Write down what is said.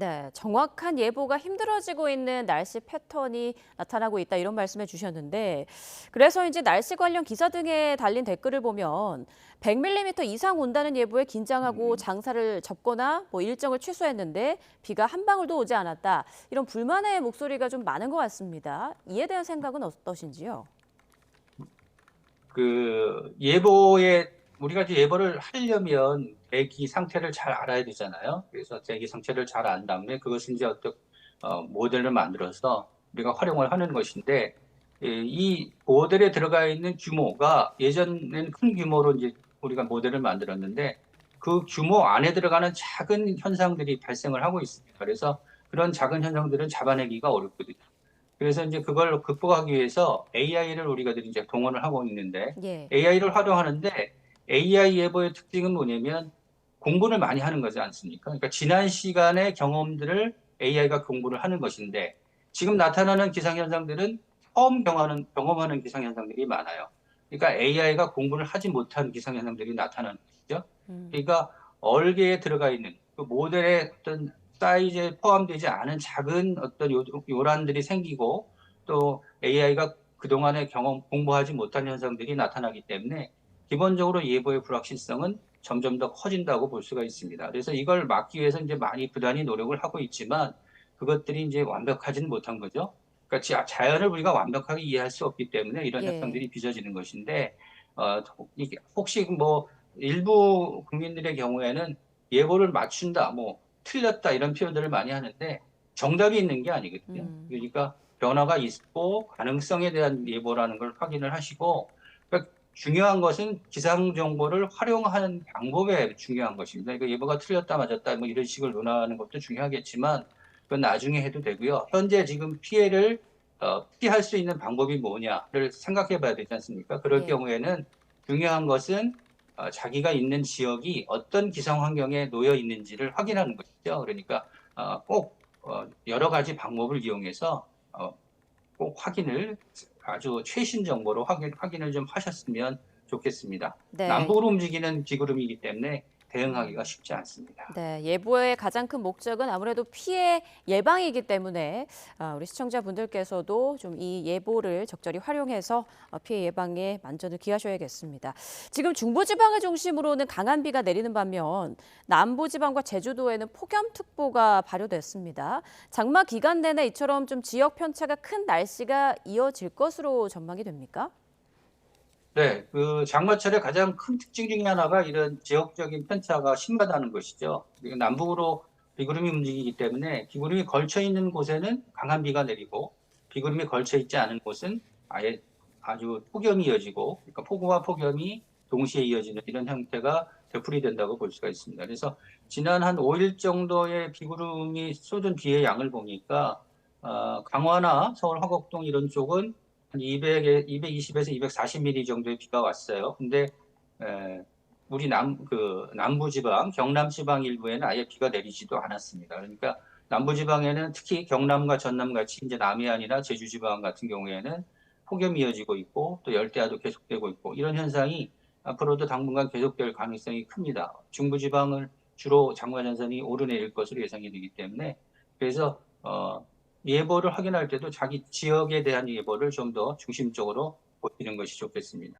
네, 정확한 예보가 힘들어지고 있는 날씨 패턴이 나타나고 있다 이런 말씀해 주셨는데 그래서 이제 날씨 관련 기사 등에 달린 댓글을 보면 100mm 이상 온다는 예보에 긴장하고 음, 장사를 접거나 뭐 일정을 취소했는데 비가 한 방울도 오지 않았다. 이런 불만의 목소리가 좀 많은 것 같습니다. 이에 대한 생각은 어떠신지요? 우리가 이제 예보를 하려면 대기 상태를 잘 알아야 되잖아요. 그래서 대기 상태를 잘 안 다음에 그것을 이제 모델을 만들어서 우리가 활용을 하는 것인데, 이 모델에 들어가 있는 규모가 예전에는 큰 규모로 이제 우리가 모델을 만들었는데 그 규모 안에 들어가는 작은 현상들이 발생을 하고 있습니다. 그래서 그런 작은 현상들은 잡아내기가 어렵거든요. 그래서 이제 그걸 극복하기 위해서 AI를 우리가 이제 동원을 하고 있는데, 예. AI를 활용하는데 AI 예보의 특징은 뭐냐면 공부를 많이 하는 거지 않습니까? 그러니까 지난 시간의 경험들을 AI가 공부를 하는 것인데, 지금 나타나는 기상현상들은 처음 경험하는 기상현상들이 많아요. 그러니까 AI가 공부를 하지 못한 기상현상들이 나타나는 것이죠. 음. 그러니까 얼개에 들어가 있는 그 모델의 어떤 사이즈에 포함되지 않은 작은 어떤 요란들이 생기고, 또 AI가 그동안의 공부하지 못한 현상들이 나타나기 때문에 기본적으로 예보의 불확실성은 점점 더 커진다고 볼 수가 있습니다. 그래서 이걸 막기 위해서 이제 많이 부단히 노력을 하고 있지만 그것들이 이제 완벽하지는 못한 거죠. 그러니까 자연을 우리가 완벽하게 이해할 수 없기 때문에 이런 예. 현상들이 빚어지는 것인데, 이게 혹시 뭐 일부 국민들의 경우에는 예보를 맞춘다, 뭐 틀렸다 이런 표현들을 많이 하는데 정답이 있는 게 아니거든요. 음. 그러니까 변화가 있고 가능성에 대한 예보라는 걸 확인을 하시고, 그러니까 중요한 것은 기상 정보를 활용하는 방법에 중요한 것입니다. 그러니까 예보가 틀렸다 맞았다 뭐 이런 식으로 논하는 것도 중요하겠지만 그건 나중에 해도 되고요. 현재 지금 피해를 피할 수 있는 방법이 뭐냐를 생각해 봐야 되지 않습니까? 그럴 예. 경우에는 중요한 것은 자기가 있는 지역이 어떤 기상 환경에 놓여 있는지를 확인하는 것이죠. 그러니까 꼭 여러 가지 방법을 이용해서 꼭 아주 최신 정보로 확인을 좀 하셨으면 좋겠습니다. 네. 남북으로 움직이는 기구름이기 때문에 대응하기가 쉽지 않습니다. 네, 예보의 가장 큰 목적은 아무래도 피해 예방이기 때문에 우리 시청자분들께서도 좀 이 예보를 적절히 활용해서 피해 예방에 만전을 기하셔야겠습니다. 지금 중부지방을 중심으로는 강한 비가 내리는 반면 남부지방과 제주도에는 폭염특보가 발효됐습니다. 장마 기간 내내 이처럼 좀 지역 편차가 큰 날씨가 이어질 것으로 전망이 됩니까? 네, 그 장마철의 가장 큰 특징 중에 하나가 이런 지역적인 편차가 심하다는 것이죠. 그리고 남북으로 비구름이 움직이기 때문에 비구름이 걸쳐 있는 곳에는 강한 비가 내리고, 비구름이 걸쳐 있지 않은 곳은 아예 아주 폭염이 이어지고, 그러니까 폭우와 폭염이 동시에 이어지는 이런 형태가 되풀이된다고 볼 수가 있습니다. 그래서 지난 한 5일 정도의 비구름이 쏟은 비의 양을 보니까 강화나 서울 화곡동 이런 쪽은 한 220에서 240mm 정도의 비가 왔어요. 근데 에, 우리 남부지방, 경남지방 일부에는 아예 비가 내리지도 않았습니다. 그러니까 남부지방에는 특히 경남과 전남 같이 이제 남해안이나 제주지방 같은 경우에는 폭염이 이어지고 있고 또 열대야도 계속되고 있고, 이런 현상이 앞으로도 당분간 계속될 가능성이 큽니다. 중부지방을 주로 장마 전선이 오르내릴 것으로 예상이 되기 때문에, 그래서 예보를 확인할 때도 자기 지역에 대한 예보를 좀 더 중심적으로 보시는 것이 좋겠습니다.